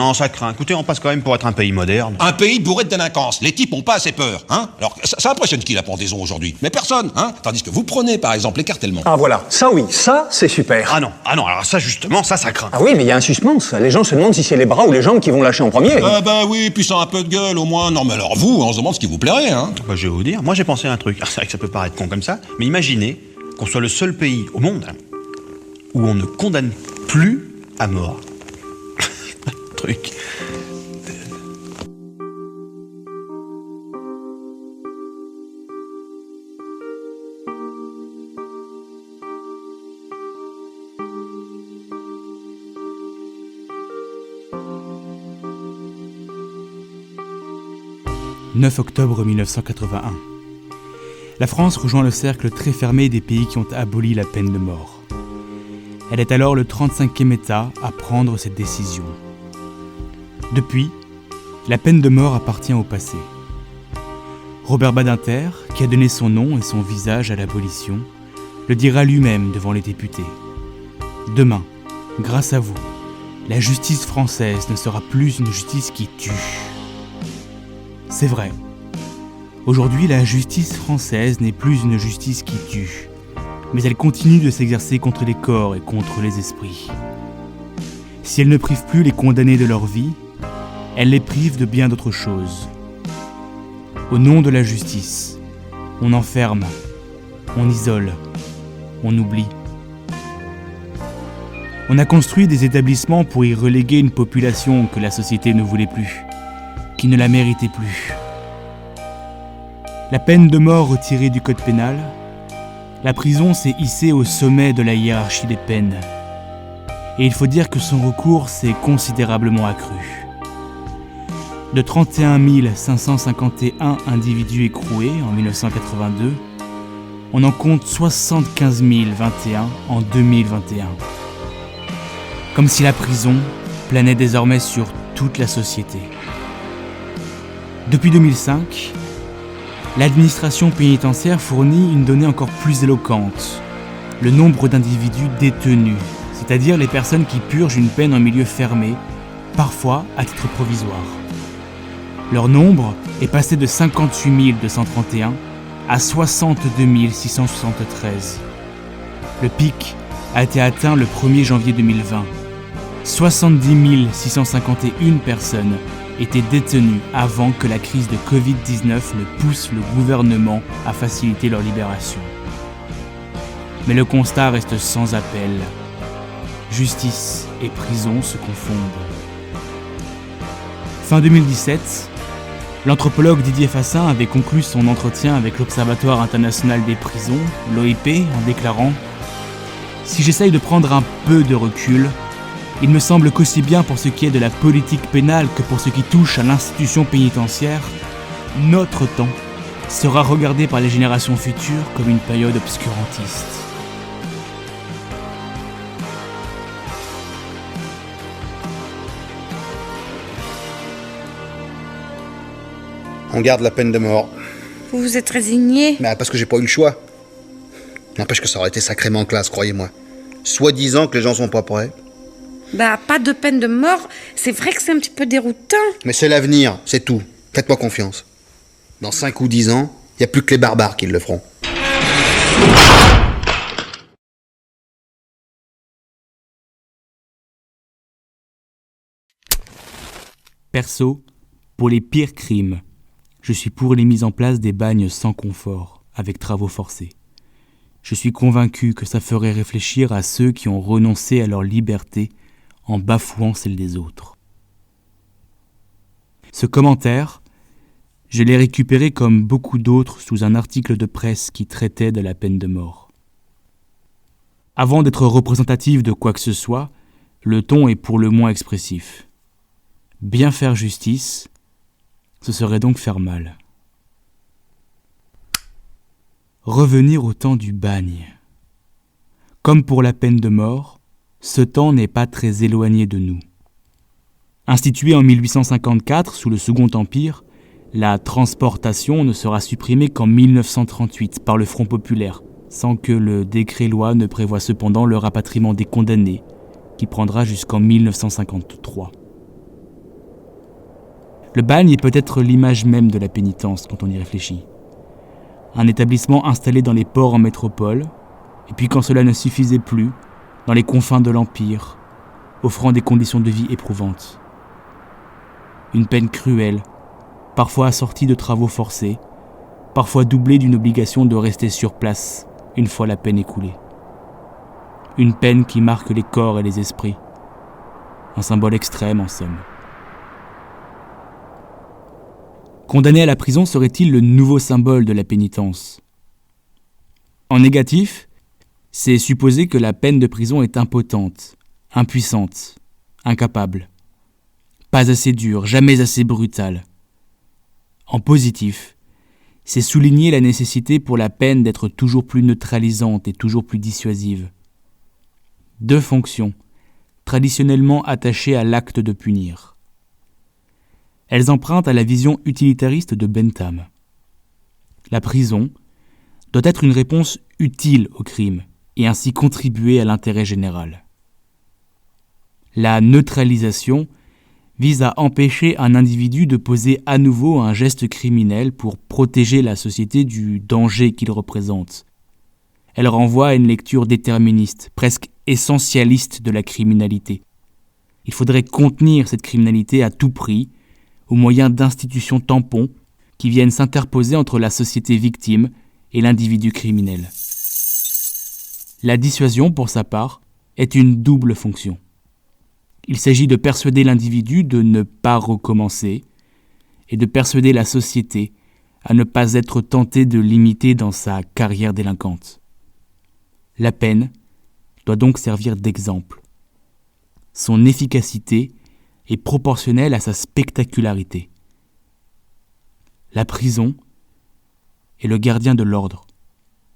Non, ça craint. Écoutez, on passe quand même pour être un pays moderne. Un pays bourré de délinquance. Les types ont pas assez peur, hein. Alors, ça impressionne qui la pendaison aujourd'hui? Mais personne, hein. Tandis que vous prenez, par exemple, l'écartèlement. Ah voilà, ça oui, ça c'est super. Ah non, alors ça justement, ça craint. Ah oui, mais il y a un suspense. Les gens se demandent si c'est les bras ou les jambes qui vont lâcher en premier. Bah oui, puis ça a un peu de gueule au moins. Non mais alors vous, on se demande ce qui vous plairait, hein. Bah, je vais vous dire, moi j'ai pensé à un truc. C'est vrai que ça peut paraître con comme ça, mais imaginez qu'on soit le seul pays au monde où on ne condamne plus à mort. Truc. 9 octobre 1981. La France rejoint le cercle très fermé des pays qui ont aboli la peine de mort. Elle est alors le 35e État à prendre cette décision. Depuis, la peine de mort appartient au passé. Robert Badinter, qui a donné son nom et son visage à l'abolition, le dira lui-même devant les députés. Demain, grâce à vous, la justice française ne sera plus une justice qui tue. C'est vrai. Aujourd'hui, la justice française n'est plus une justice qui tue, mais elle continue de s'exercer contre les corps et contre les esprits. Si elle ne prive plus les condamnés de leur vie, elle les prive de bien d'autres choses. Au nom de la justice, on enferme, on isole, on oublie. On a construit des établissements pour y reléguer une population que la société ne voulait plus, qui ne la méritait plus. La peine de mort retirée du code pénal, la prison s'est hissée au sommet de la hiérarchie des peines. Et il faut dire que son recours s'est considérablement accru. De 31 551 individus écroués en 1982, on en compte 75 021 en 2021. Comme si la prison planait désormais sur toute la société. Depuis 2005, l'administration pénitentiaire fournit une donnée encore plus éloquente, le nombre d'individus détenus, c'est-à-dire les personnes qui purgent une peine en milieu fermé, parfois à titre provisoire. Leur nombre est passé de 58 231 à 62 673. Le pic a été atteint le 1er janvier 2020. 70 651 personnes étaient détenues avant que la crise de Covid-19 ne pousse le gouvernement à faciliter leur libération. Mais le constat reste sans appel. Justice et prison se confondent. Fin 2017, l'anthropologue Didier Fassin avait conclu son entretien avec l'Observatoire international des prisons, l'OIP, en déclarant « Si j'essaye de prendre un peu de recul, il me semble qu'aussi bien pour ce qui est de la politique pénale que pour ce qui touche à l'institution pénitentiaire, notre temps sera regardé par les générations futures comme une période obscurantiste. » On garde la peine de mort. Vous vous êtes résigné? Bah, parce que j'ai pas eu le choix. N'empêche que ça aurait été sacrément classe, croyez-moi. Soi-disant que les gens sont pas prêts. Bah, pas de peine de mort, c'est vrai que c'est un petit peu déroutant. Mais c'est l'avenir, c'est tout. Faites-moi confiance. Dans 5 ou 10 ans, y a plus que les barbares qui le feront. Perso, pour les pires crimes, je suis pour les mises en place des bagnes sans confort, avec travaux forcés. Je suis convaincu que ça ferait réfléchir à ceux qui ont renoncé à leur liberté en bafouant celle des autres. Ce commentaire, je l'ai récupéré comme beaucoup d'autres sous un article de presse qui traitait de la peine de mort. Avant d'être représentatif de quoi que ce soit, le ton est pour le moins expressif. Bien faire justice, ce serait donc faire mal. Revenir au temps du bagne. Comme pour la peine de mort, ce temps n'est pas très éloigné de nous. Instituée en 1854 sous le Second Empire, la transportation ne sera supprimée qu'en 1938 par le Front populaire, sans que le décret-loi ne prévoie cependant le rapatriement des condamnés, qui prendra jusqu'en 1953. Le bagne est peut-être l'image même de la pénitence quand on y réfléchit. Un établissement installé dans les ports en métropole, et puis quand cela ne suffisait plus, dans les confins de l'Empire, offrant des conditions de vie éprouvantes. Une peine cruelle, parfois assortie de travaux forcés, parfois doublée d'une obligation de rester sur place une fois la peine écoulée. Une peine qui marque les corps et les esprits. Un symbole extrême en somme. Condamné à la prison serait-il le nouveau symbole de la pénitence ? En négatif, c'est supposer que la peine de prison est impotente, impuissante, incapable. Pas assez dure, jamais assez brutale. En positif, c'est souligner la nécessité pour la peine d'être toujours plus neutralisante et toujours plus dissuasive. Deux fonctions, traditionnellement attachées à l'acte de punir. Elles empruntent à la vision utilitariste de Bentham. La prison doit être une réponse utile au crime et ainsi contribuer à l'intérêt général. La neutralisation vise à empêcher un individu de poser à nouveau un geste criminel pour protéger la société du danger qu'il représente. Elle renvoie à une lecture déterministe, presque essentialiste de la criminalité. Il faudrait contenir cette criminalité à tout prix, au moyen d'institutions tampons qui viennent s'interposer entre la société victime et l'individu criminel. La dissuasion, pour sa part, est une double fonction. Il s'agit de persuader l'individu de ne pas recommencer et de persuader la société à ne pas être tentée de l'imiter dans sa carrière délinquante. La peine doit donc servir d'exemple. Son efficacité est proportionnelle à sa spectacularité. La prison est le gardien de l'ordre,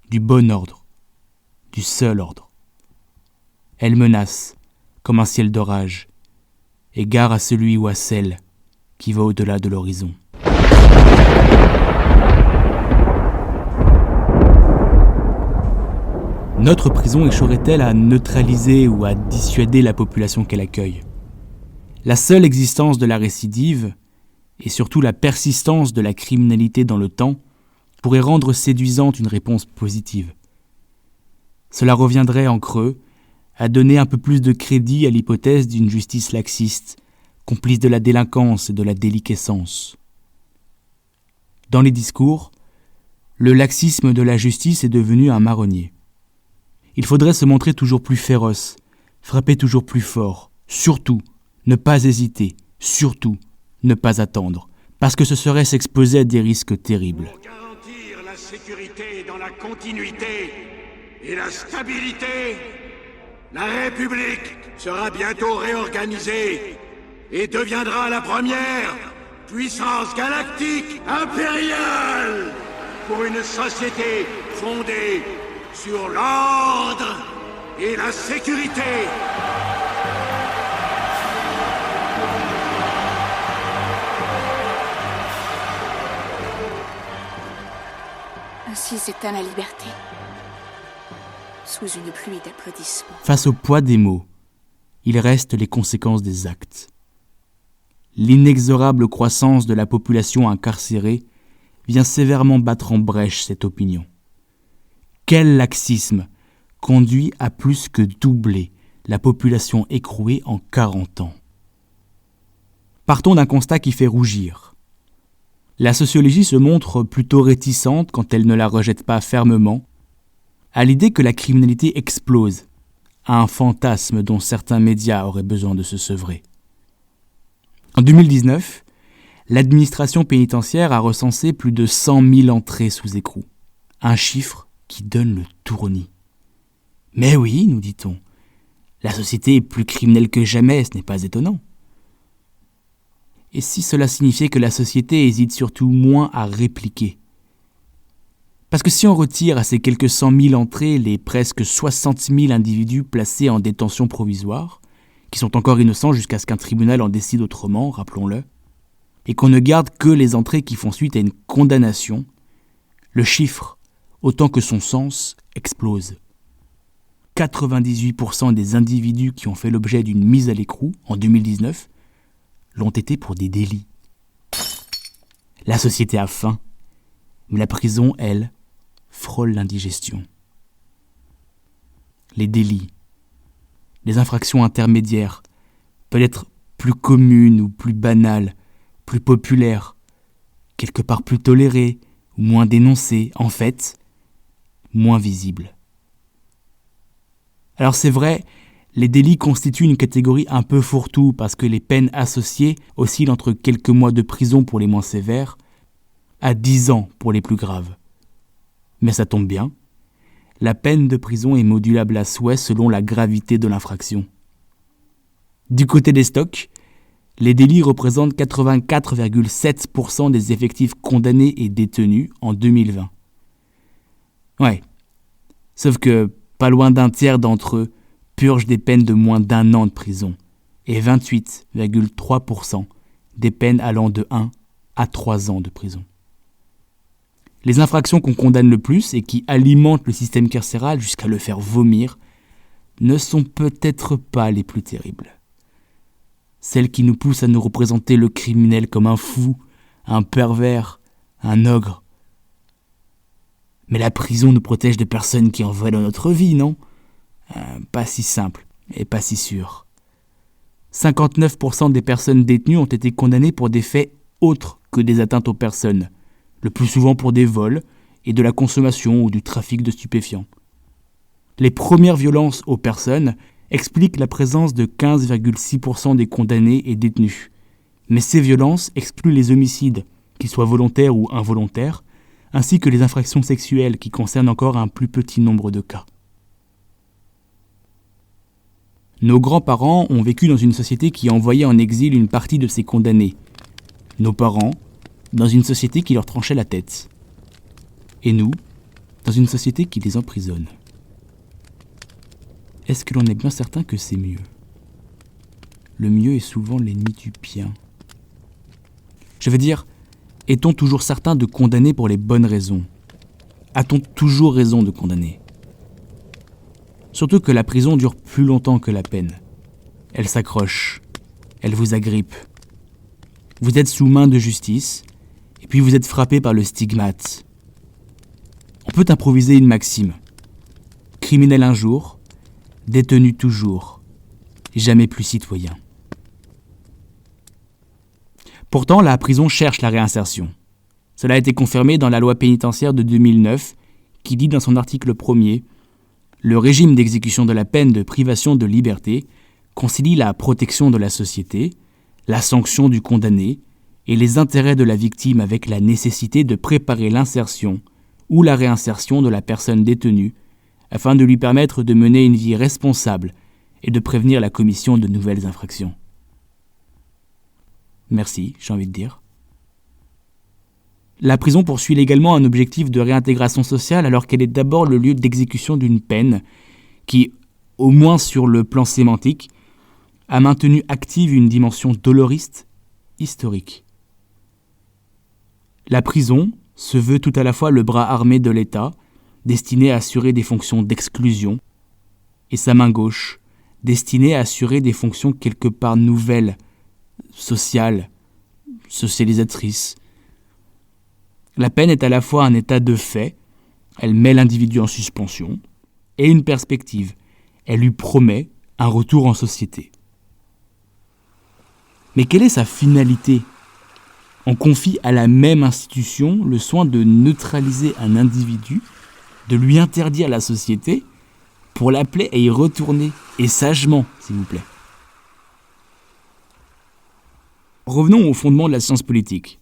du bon ordre, du seul ordre. Elle menace, comme un ciel d'orage, et gare à celui ou à celle qui va au-delà de l'horizon. Notre prison échouerait-elle à neutraliser ou à dissuader la population qu'elle accueille ? La seule existence de la récidive, et surtout la persistance de la criminalité dans le temps, pourrait rendre séduisante une réponse positive. Cela reviendrait en creux à donner un peu plus de crédit à l'hypothèse d'une justice laxiste, complice de la délinquance et de la déliquescence. Dans les discours, le laxisme de la justice est devenu un marronnier. Il faudrait se montrer toujours plus féroce, frapper toujours plus fort, surtout ne pas hésiter, surtout ne pas attendre, parce que ce serait s'exposer à des risques terribles. Pour garantir la sécurité dans la continuité et la stabilité, la République sera bientôt réorganisée et deviendra la première puissance galactique impériale pour une société fondée sur l'ordre et la sécurité. Ainsi s'éteint la liberté, sous une pluie d'applaudissements. Face au poids des mots, il reste les conséquences des actes. L'inexorable croissance de la population incarcérée vient sévèrement battre en brèche cette opinion. Quel laxisme conduit à plus que doubler la population écrouée en 40 ans. Partons d'un constat qui fait rougir. La sociologie se montre plutôt réticente, quand elle ne la rejette pas fermement, à l'idée que la criminalité explose, à un fantasme dont certains médias auraient besoin de se sevrer. En 2019, l'administration pénitentiaire a recensé plus de 100 000 entrées sous écrou, un chiffre qui donne le tournis. Mais oui, nous dit-on, la société est plus criminelle que jamais, ce n'est pas étonnant. Et si cela signifiait que la société hésite surtout moins à répliquer ? Parce que si on retire à ces quelques 100 000 entrées les presque 60 000 individus placés en détention provisoire, qui sont encore innocents jusqu'à ce qu'un tribunal en décide autrement, rappelons-le, et qu'on ne garde que les entrées qui font suite à une condamnation, le chiffre, autant que son sens, explose. 98% des individus qui ont fait l'objet d'une mise à l'écrou en 2019 l'ont été pour des délits. La société a faim, mais la prison, elle, frôle l'indigestion. Les délits, les infractions intermédiaires, peut-être plus communes ou plus banales, plus populaires, quelque part plus tolérées ou moins dénoncées, en fait, moins visibles. Alors c'est vrai, les délits constituent une catégorie un peu fourre-tout parce que les peines associées oscillent entre quelques mois de prison pour les moins sévères à 10 ans pour les plus graves. Mais ça tombe bien, la peine de prison est modulable à souhait selon la gravité de l'infraction. Du côté des stocks, les délits représentent 84,7% des effectifs condamnés et détenus en 2020. Ouais, sauf que pas loin d'un tiers d'entre eux purgent des peines de moins d'1 an de prison et 28,3% des peines allant de 1 à 3 ans de prison. Les infractions qu'on condamne le plus et qui alimentent le système carcéral jusqu'à le faire vomir ne sont peut-être pas les plus terribles. Celles qui nous poussent à nous représenter le criminel comme un fou, un pervers, un ogre. Mais la prison nous protège de personnes qui en veulent dans notre vie, non ? Pas si simple et pas si sûr. 59% des personnes détenues ont été condamnées pour des faits autres que des atteintes aux personnes, le plus souvent pour des vols et de la consommation ou du trafic de stupéfiants. Les premières violences aux personnes expliquent la présence de 15,6% des condamnés et détenus. Mais ces violences excluent les homicides, qu'ils soient volontaires ou involontaires, ainsi que les infractions sexuelles qui concernent encore un plus petit nombre de cas. Nos grands-parents ont vécu dans une société qui envoyait en exil une partie de ses condamnés. Nos parents, dans une société qui leur tranchait la tête. Et nous, dans une société qui les emprisonne. Est-ce que l'on est bien certain que c'est mieux ? Le mieux est souvent l'ennemi du bien. Je veux dire, est-on toujours certain de condamner pour les bonnes raisons ? A-t-on toujours raison de condamner ? Surtout que la prison dure plus longtemps que la peine. Elle s'accroche, elle vous agrippe. Vous êtes sous main de justice, et puis vous êtes frappé par le stigmate. On peut improviser une maxime. Criminel un jour, détenu toujours, jamais plus citoyen. Pourtant, la prison cherche la réinsertion. Cela a été confirmé dans la loi pénitentiaire de 2009, qui dit dans son article 1er « Le régime d'exécution de la peine de privation de liberté concilie la protection de la société, la sanction du condamné et les intérêts de la victime avec la nécessité de préparer l'insertion ou la réinsertion de la personne détenue afin de lui permettre de mener une vie responsable et de prévenir la commission de nouvelles infractions. » Merci, j'ai envie de dire. La prison poursuit également un objectif de réintégration sociale alors qu'elle est d'abord le lieu d'exécution d'une peine qui, au moins sur le plan sémantique, a maintenu active une dimension doloriste, historique. La prison se veut tout à la fois le bras armé de l'État, destiné à assurer des fonctions d'exclusion, et sa main gauche, destinée à assurer des fonctions quelque part nouvelles, sociales, socialisatrices. La peine est à la fois un état de fait, elle met l'individu en suspension, et une perspective, elle lui promet un retour en société. Mais quelle est sa finalité ? On confie à la même institution le soin de neutraliser un individu, de lui interdire la société, pour l'appeler à y retourner, et sagement, s'il vous plaît. Revenons au fondement de la science politique.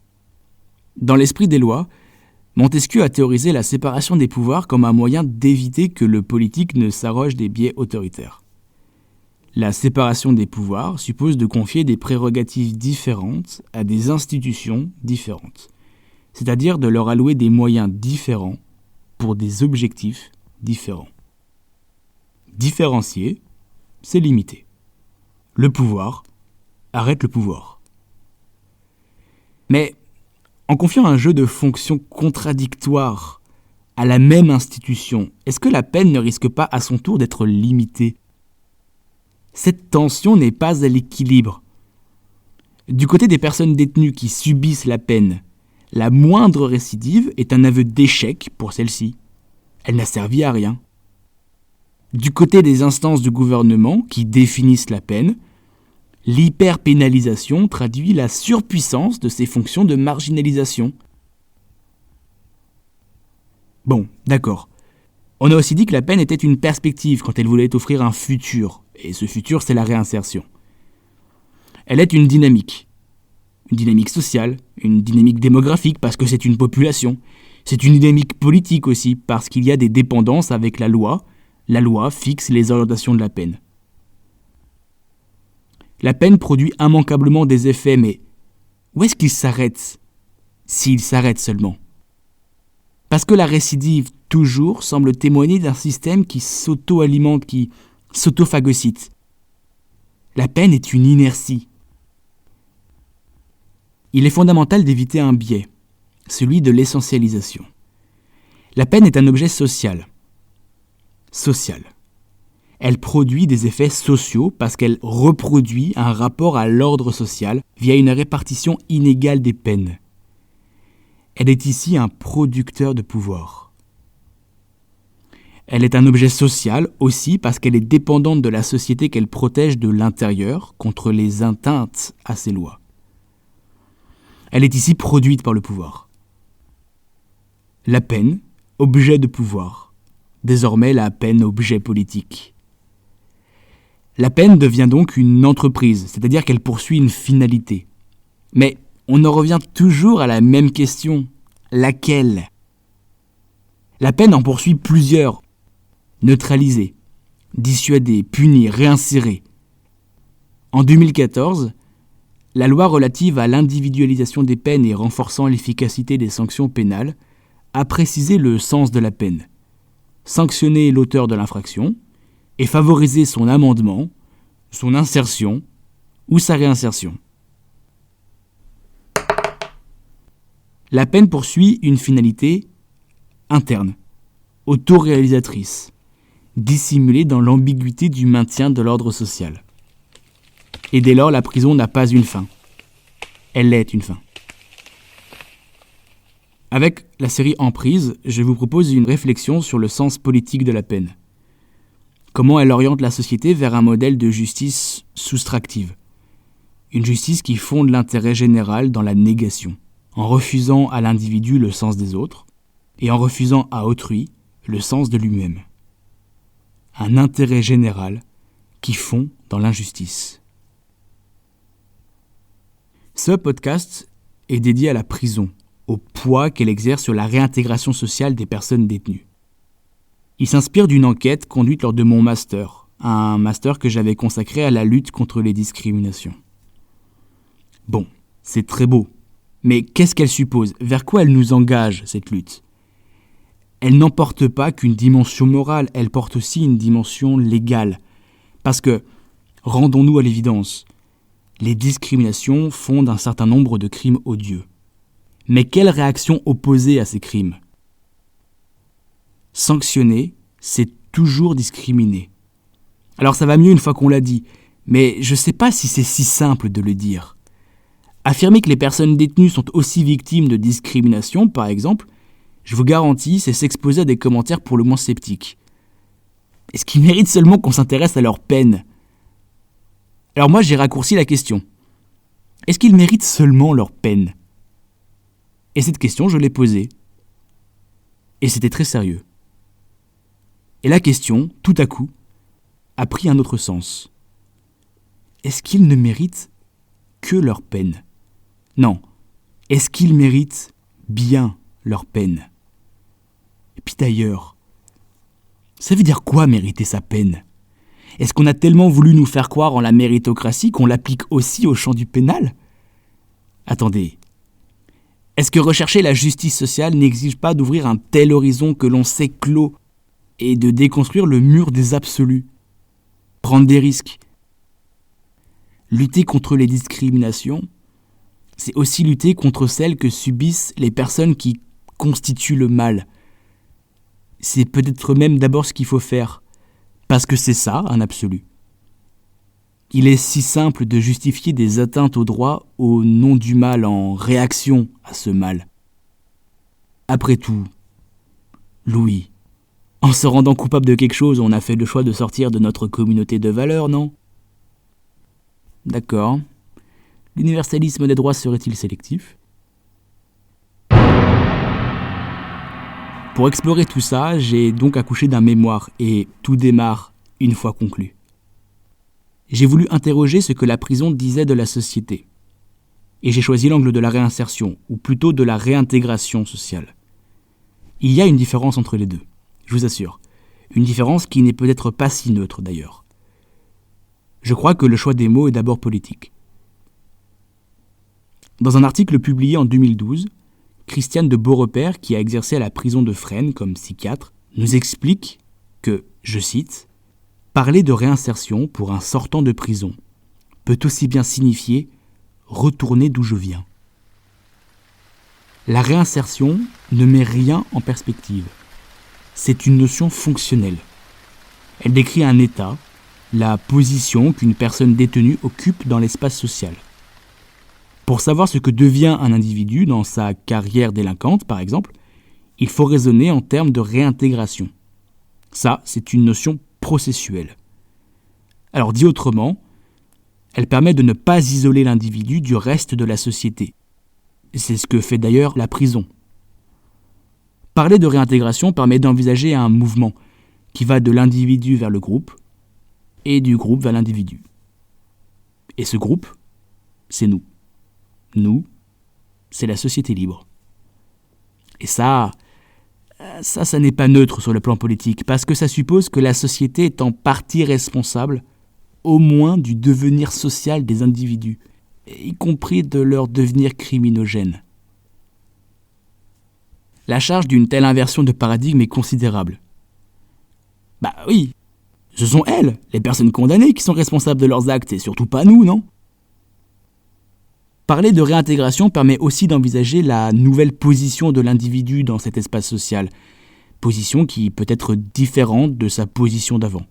Dans l'esprit des lois, Montesquieu a théorisé la séparation des pouvoirs comme un moyen d'éviter que le politique ne s'arroge des biais autoritaires. La séparation des pouvoirs suppose de confier des prérogatives différentes à des institutions différentes, c'est-à-dire de leur allouer des moyens différents pour des objectifs différents. Différencier, c'est limiter. Le pouvoir arrête le pouvoir. Mais en confiant un jeu de fonctions contradictoires à la même institution, est-ce que la peine ne risque pas à son tour d'être limitée ? Cette tension n'est pas à l'équilibre. Du côté des personnes détenues qui subissent la peine La moindre récidive est un aveu d'échec pour celle-ci. Elle n'a servi à rien. Du côté des instances du gouvernement qui définissent la peine, l'hyperpénalisation traduit la surpuissance de ses fonctions de marginalisation. Bon, d'accord. On a aussi dit que la peine était une perspective quand elle voulait offrir un futur, et ce futur, c'est la réinsertion. Elle est une dynamique sociale, une dynamique démographique parce que c'est une population. C'est une dynamique politique aussi parce qu'il y a des dépendances avec la loi. La loi fixe les orientations de la peine. La peine produit immanquablement des effets, mais où est-ce qu'il s'arrête, s'il s'arrête seulement ? Parce que la récidive, toujours, semble témoigner d'un système qui s'auto-alimente, qui s'auto-phagocyte. La peine est une inertie. Il est fondamental d'éviter un biais, celui de l'essentialisation. La peine est un objet social. Elle produit des effets sociaux parce qu'elle reproduit un rapport à l'ordre social via une répartition inégale des peines. Elle est ici un producteur de pouvoir. Elle est un objet social aussi parce qu'elle est dépendante de la société qu'elle protège de l'intérieur contre les atteintes à ses lois. Elle est ici produite par le pouvoir. La peine, objet de pouvoir. Désormais la peine objet politique. La peine devient donc une entreprise, c'est-à-dire qu'elle poursuit une finalité. Mais on en revient toujours à la même question. Laquelle ? La peine en poursuit plusieurs. Neutraliser, dissuader, punir, réinsérer. En 2014, la loi relative à l'individualisation des peines et renforçant l'efficacité des sanctions pénales a précisé le sens de la peine. Sanctionner l'auteur de l'infraction et favoriser son amendement, son insertion ou sa réinsertion. La peine poursuit une finalité interne, autoréalisatrice, dissimulée dans l'ambiguïté du maintien de l'ordre social. Et dès lors, la prison n'a pas une fin. Elle est une fin. Avec la série Emprise, je vous propose une réflexion sur le sens politique de la peine. Comment elle oriente la société vers un modèle de justice soustractive. Une justice qui fonde l'intérêt général dans la négation, en refusant à l'individu le sens des autres, et en refusant à autrui le sens de lui-même. Un intérêt général qui fond dans l'injustice. Ce podcast est dédié à la prison, au poids qu'elle exerce sur la réintégration sociale des personnes détenues. Il s'inspire d'une enquête conduite lors de mon master, un master que j'avais consacré à la lutte contre les discriminations. Bon, c'est très beau, mais qu'est-ce qu'elle suppose ? Vers quoi elle nous engage, cette lutte ? Elle n'emporte pas qu'une dimension morale, elle porte aussi une dimension légale. Parce que, rendons-nous à l'évidence, les discriminations fondent un certain nombre de crimes odieux. Mais quelle réaction opposer à ces crimes ? Sanctionner, c'est toujours discriminer. Alors ça va mieux une fois qu'on l'a dit, mais je ne sais pas si c'est si simple de le dire. Affirmer que les personnes détenues sont aussi victimes de discrimination, par exemple, je vous garantis, c'est s'exposer à des commentaires pour le moins sceptiques. Est-ce qu'ils méritent seulement qu'on s'intéresse à leur peine ? Alors moi, j'ai raccourci la question. Est-ce qu'ils méritent seulement leur peine ? Et cette question, je l'ai posée. Et c'était très sérieux. Et la question, tout à coup, a pris un autre sens. Est-ce qu'ils ne méritent que leur peine ? Non. Est-ce qu'ils méritent bien leur peine ? Et puis d'ailleurs, ça veut dire quoi mériter sa peine ? Est-ce qu'on a tellement voulu nous faire croire en la méritocratie qu'on l'applique aussi au champ du pénal ? Attendez. Est-ce que rechercher la justice sociale n'exige pas d'ouvrir un tel horizon que l'on sait clos et de déconstruire le mur des absolus ? Prendre des risques. Lutter contre les discriminations, c'est aussi lutter contre celles que subissent les personnes qui constituent le mal. C'est peut-être même d'abord ce qu'il faut faire, parce que c'est ça, un absolu. Il est si simple de justifier des atteintes au droit au nom du mal en réaction à ce mal. Après tout, Louis, en se rendant coupable de quelque chose, on a fait le choix de sortir de notre communauté de valeurs, non ? D'accord. L'universalisme des droits serait-il sélectif ? Pour explorer tout ça, j'ai donc accouché d'un mémoire et tout démarre une fois conclu. J'ai voulu interroger ce que la prison disait de la société. Et j'ai choisi l'angle de la réinsertion, ou plutôt de la réintégration sociale. Il y a une différence entre les deux, je vous assure. Une différence qui n'est peut-être pas si neutre d'ailleurs. Je crois que le choix des mots est d'abord politique. Dans un article publié en 2012, Christiane de Beaurepaire, qui a exercé à la prison de Fresnes comme psychiatre, nous explique que, je cite, « Parler de réinsertion pour un sortant de prison peut aussi bien signifier « retourner d'où je viens ». La réinsertion ne met rien en perspective. C'est une notion fonctionnelle. Elle décrit un état, la position qu'une personne détenue occupe dans l'espace social. Pour savoir ce que devient un individu dans sa carrière délinquante, par exemple, il faut raisonner en termes de réintégration. Ça, c'est une notion processuelle. Alors dit autrement, elle permet de ne pas isoler l'individu du reste de la société. C'est ce que fait d'ailleurs la prison. Parler de réintégration permet d'envisager un mouvement qui va de l'individu vers le groupe et du groupe vers l'individu. Et ce groupe, c'est nous. Nous, c'est la société libre. Et ça n'est pas neutre sur le plan politique, parce que ça suppose que la société est en partie responsable, au moins du devenir social des individus, y compris de leur devenir criminogène. La charge d'une telle inversion de paradigme est considérable. Bah oui, ce sont elles, les personnes condamnées, qui sont responsables de leurs actes, et surtout pas nous, non ? Parler de réintégration permet aussi d'envisager la nouvelle position de l'individu dans cet espace social, position qui peut être différente de sa position d'avant.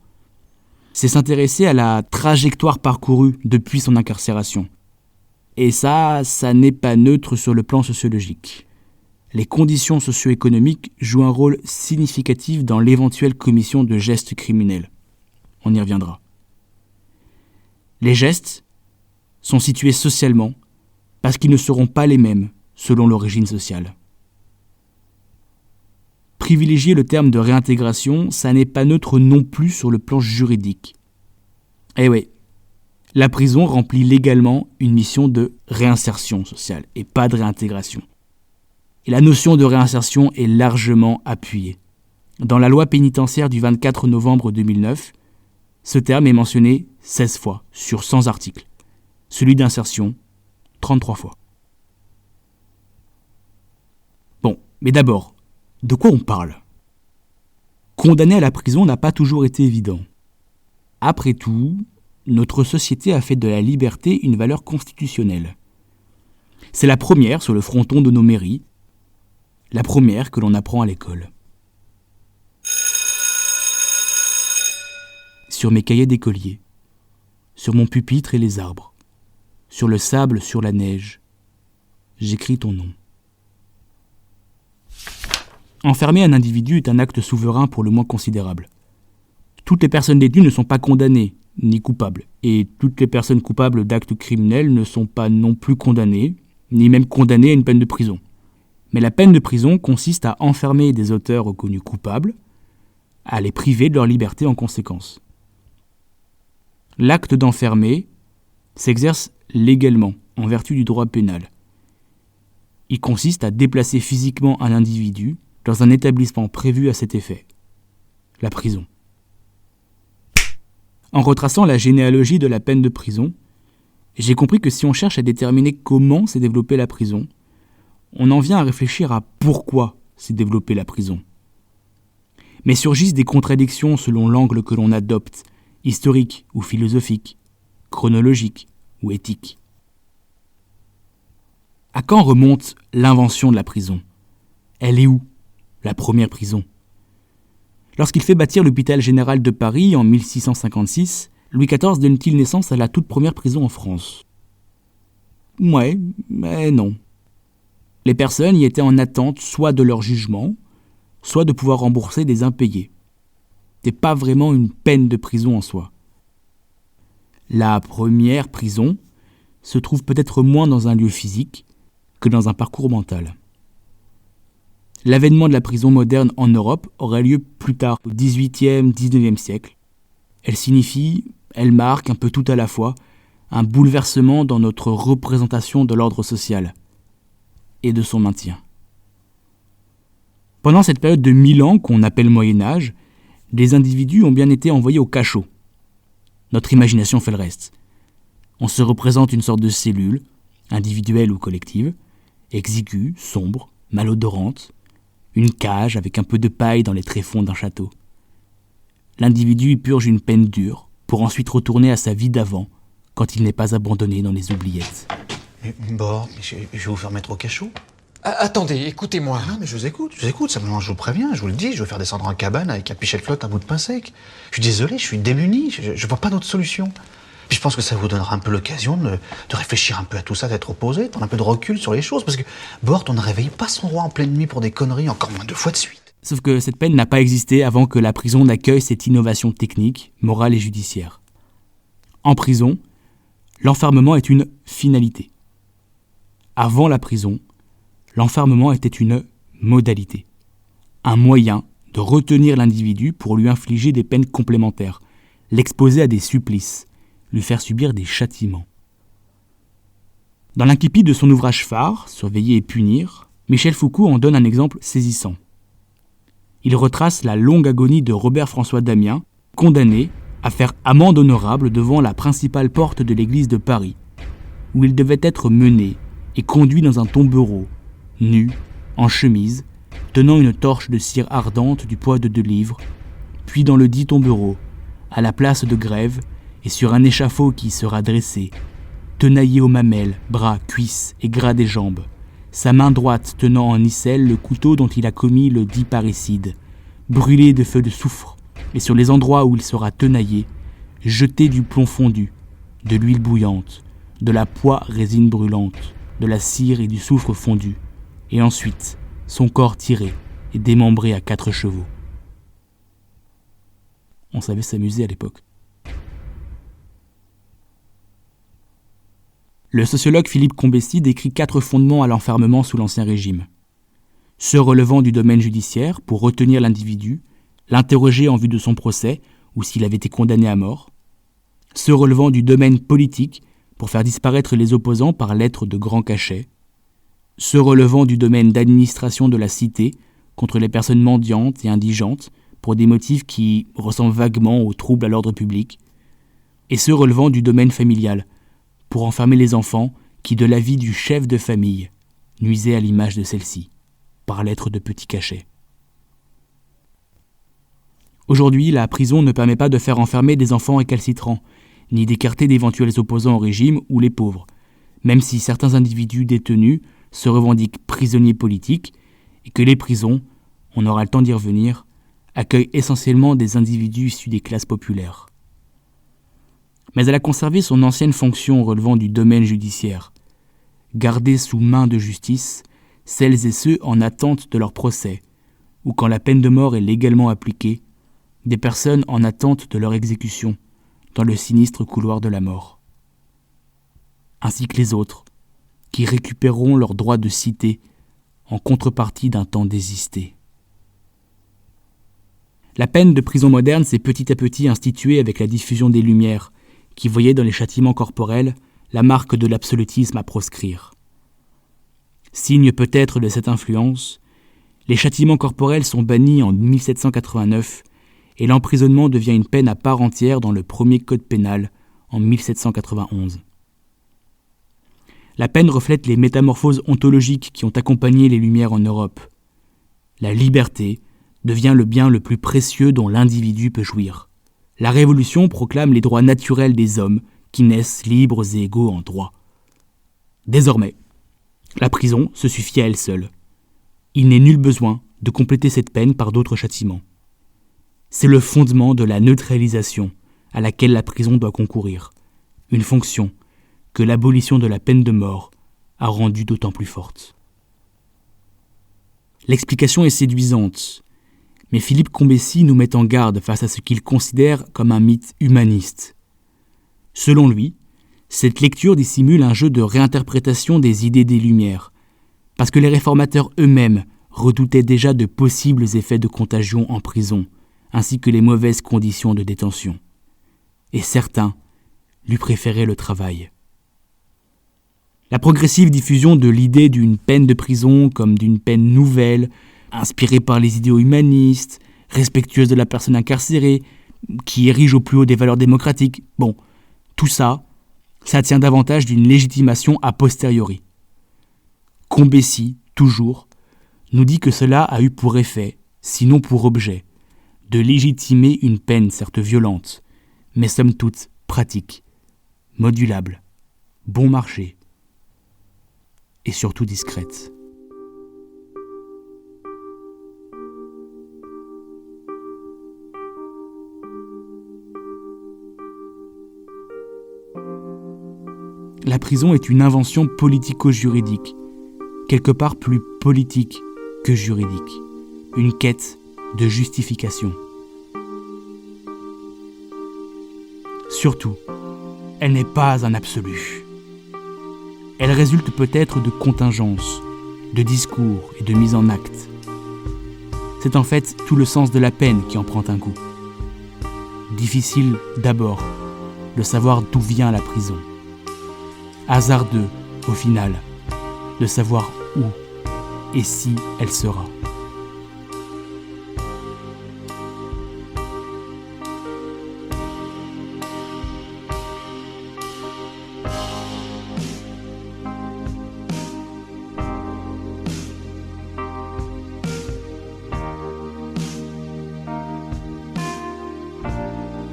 C'est s'intéresser à la trajectoire parcourue depuis son incarcération. Et ça n'est pas neutre sur le plan sociologique. Les conditions socio-économiques jouent un rôle significatif dans l'éventuelle commission de gestes criminels. On y reviendra. Les gestes sont situés socialement parce qu'ils ne seront pas les mêmes selon l'origine sociale. Privilégier le terme de réintégration, ça n'est pas neutre non plus sur le plan juridique. Eh oui, la prison remplit légalement une mission de réinsertion sociale et pas de réintégration. Et la notion de réinsertion est largement appuyée. Dans la loi pénitentiaire du 24 novembre 2009, ce terme est mentionné 16 fois sur 100 articles. Celui d'insertion, 33 fois. Bon, mais d'abord, de quoi on parle ? Condamner à la prison n'a pas toujours été évident. Après tout, notre société a fait de la liberté une valeur constitutionnelle. C'est la première sur le fronton de nos mairies, la première que l'on apprend à l'école. Sur mes cahiers d'écolier, sur mon pupitre et les arbres, sur le sable, sur la neige, j'écris ton nom. Enfermer un individu est un acte souverain pour le moins considérable. Toutes les personnes détenues ne sont pas condamnées, ni coupables, et toutes les personnes coupables d'actes criminels ne sont pas non plus condamnées, ni même condamnées à une peine de prison. Mais la peine de prison consiste à enfermer des auteurs reconnus coupables, à les priver de leur liberté en conséquence. L'acte d'enfermer s'exerce légalement, en vertu du droit pénal. Il consiste à déplacer physiquement un individu dans un établissement prévu à cet effet, la prison. En retraçant la généalogie de la peine de prison, j'ai compris que si on cherche à déterminer comment s'est développée la prison, on en vient à réfléchir à pourquoi s'est développée la prison. Mais surgissent des contradictions selon l'angle que l'on adopte, historique ou philosophique, chronologique ou éthique. À quand remonte l'invention de la prison ? Elle est où, la première prison ? Lorsqu'il fait bâtir l'hôpital général de Paris en 1656, Louis XIV donne-t-il naissance à la toute première prison en France ? Ouais, mais non. Les personnes y étaient en attente soit de leur jugement, soit de pouvoir rembourser des impayés. C'était pas vraiment une peine de prison en soi. La première prison se trouve peut-être moins dans un lieu physique que dans un parcours mental. L'avènement de la prison moderne en Europe aurait lieu plus tard, au XVIIIe, XIXe siècle. Elle marque un peu tout à la fois un bouleversement dans notre représentation de l'ordre social et de son maintien. Pendant cette période de 1000 ans qu'on appelle Moyen-Âge, les individus ont bien été envoyés au cachot. Notre imagination fait le reste. On se représente une sorte de cellule, individuelle ou collective, exiguë, sombre, malodorante, une cage avec un peu de paille dans les tréfonds d'un château. L'individu y purge une peine dure pour ensuite retourner à sa vie d'avant quand il n'est pas abandonné dans les oubliettes. Bon, je vais vous faire mettre au cachot. Attendez, écoutez-moi. Non, mais je vous écoute, simplement je vous préviens, je vous le dis, je vais faire descendre en cabane avec un pichet de flotte, un bout de pain sec. Je suis désolé, je suis démuni, je vois pas d'autre solution. Puis je pense que ça vous donnera un peu l'occasion de réfléchir un peu à tout ça, d'être opposé, de prendre un peu de recul sur les choses, parce que Bort, on ne réveille pas son roi en pleine nuit pour des conneries, encore moins 2 fois de suite. Sauf que cette peine n'a pas existé avant que la prison n'accueille cette innovation technique, morale et judiciaire. En prison, l'enfermement est une finalité. Avant la prison, l'enfermement était une modalité, un moyen de retenir l'individu pour lui infliger des peines complémentaires, l'exposer à des supplices, lui faire subir des châtiments. Dans l'incipit de son ouvrage phare, Surveiller et punir, Michel Foucault en donne un exemple saisissant. Il retrace la longue agonie de Robert-François Damien, condamné à faire amende honorable devant la principale porte de l'église de Paris, où il devait être mené et conduit dans un tombereau, nu, en chemise, tenant une torche de cire ardente du poids de 2 livres, puis dans le dit tombereau, à la place de Grève, et sur un échafaud qui sera dressé, tenaillé aux mamelles, bras, cuisses et gras des jambes, sa main droite tenant en icelle le couteau dont il a commis le dit parricide, brûlé de feu de soufre, et sur les endroits où il sera tenaillé, jeté du plomb fondu, de l'huile bouillante, de la poix résine brûlante, de la cire et du soufre fondu, et ensuite son corps tiré et démembré à 4 chevaux. On savait s'amuser à l'époque. Le sociologue Philippe Combessis décrit 4 fondements à l'enfermement sous l'Ancien Régime. Ceux relevant du domaine judiciaire pour retenir l'individu, l'interroger en vue de son procès ou s'il avait été condamné à mort. Ceux relevant du domaine politique pour faire disparaître les opposants par lettre de grand cachet. Ceux relevant du domaine d'administration de la cité contre les personnes mendiantes et indigentes pour des motifs qui ressemblent vaguement aux troubles à l'ordre public. Et ceux relevant du domaine familial pour enfermer les enfants qui, de l'avis du chef de famille, nuisaient à l'image de celle-ci, par lettre de petit cachet. Aujourd'hui, la prison ne permet pas de faire enfermer des enfants récalcitrants, ni d'écarter d'éventuels opposants au régime ou les pauvres, même si certains individus détenus se revendiquent prisonniers politiques et que les prisons, on aura le temps d'y revenir, accueillent essentiellement des individus issus des classes populaires. Mais elle a conservé son ancienne fonction relevant du domaine judiciaire, garder sous main de justice celles et ceux en attente de leur procès, ou quand la peine de mort est légalement appliquée, des personnes en attente de leur exécution dans le sinistre couloir de la mort. Ainsi que les autres, qui récupéreront leur droit de cité en contrepartie d'un temps désisté. La peine de prison moderne s'est petit à petit instituée avec la diffusion des Lumières, qui voyait dans les châtiments corporels la marque de l'absolutisme à proscrire. Signe peut-être de cette influence, les châtiments corporels sont bannis en 1789 et l'emprisonnement devient une peine à part entière dans le premier code pénal en 1791. La peine reflète les métamorphoses ontologiques qui ont accompagné les Lumières en Europe. La liberté devient le bien le plus précieux dont l'individu peut jouir. La Révolution proclame les droits naturels des hommes qui naissent libres et égaux en droit. Désormais, la prison se suffit à elle seule. Il n'est nul besoin de compléter cette peine par d'autres châtiments. C'est le fondement de la neutralisation à laquelle la prison doit concourir, une fonction que l'abolition de la peine de mort a rendue d'autant plus forte. L'explication est séduisante, mais Philippe Combessy nous met en garde face à ce qu'il considère comme un mythe humaniste. Selon lui, cette lecture dissimule un jeu de réinterprétation des idées des Lumières, parce que les réformateurs eux-mêmes redoutaient déjà de possibles effets de contagion en prison, ainsi que les mauvaises conditions de détention. Et certains lui préféraient le travail. La progressive diffusion de l'idée d'une peine de prison comme d'une peine nouvelle, inspirée par les idéaux humanistes, respectueuse de la personne incarcérée, qui érige au plus haut des valeurs démocratiques, bon, tout ça, ça tient davantage d'une légitimation a posteriori. Combessy, toujours, nous dit que cela a eu pour effet, sinon pour objet, de légitimer une peine certes violente, mais somme toute pratique, modulable, bon marché, et surtout discrète. La prison est une invention politico-juridique, quelque part plus politique que juridique, une quête de justification. Surtout, elle n'est pas un absolu. Elle résulte peut-être de contingences, de discours et de mise en acte. C'est en fait tout le sens de la peine qui en prend un coup. Difficile d'abord de savoir d'où vient la prison. Hasardeux, au final, de savoir où et si elle sera.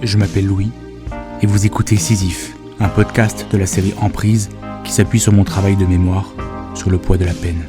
Je m'appelle Louis et vous écoutez Sisyphe, un podcast de la série Emprise qui s'appuie sur mon travail de mémoire sur le poids de la peine.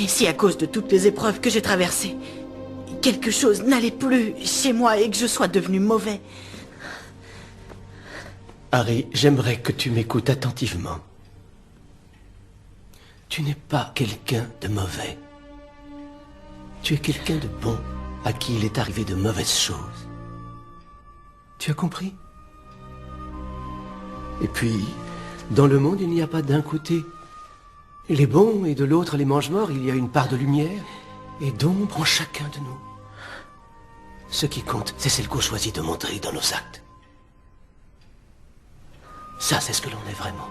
Et si à cause de toutes les épreuves que j'ai traversées, quelque chose n'allait plus chez moi et que je sois devenu mauvais? Harry, j'aimerais que tu m'écoutes attentivement. Tu n'es pas quelqu'un de mauvais. Tu es quelqu'un de bon, à qui il est arrivé de mauvaises choses. Tu as compris? Et puis, dans le monde, il n'y a pas d'un côté les bons et de l'autre les mange-morts. Il y a une part de lumière et d'ombre en chacun de nous. Ce qui compte, c'est celle qu'on choisit de montrer dans nos actes. Ça, c'est ce que l'on est vraiment.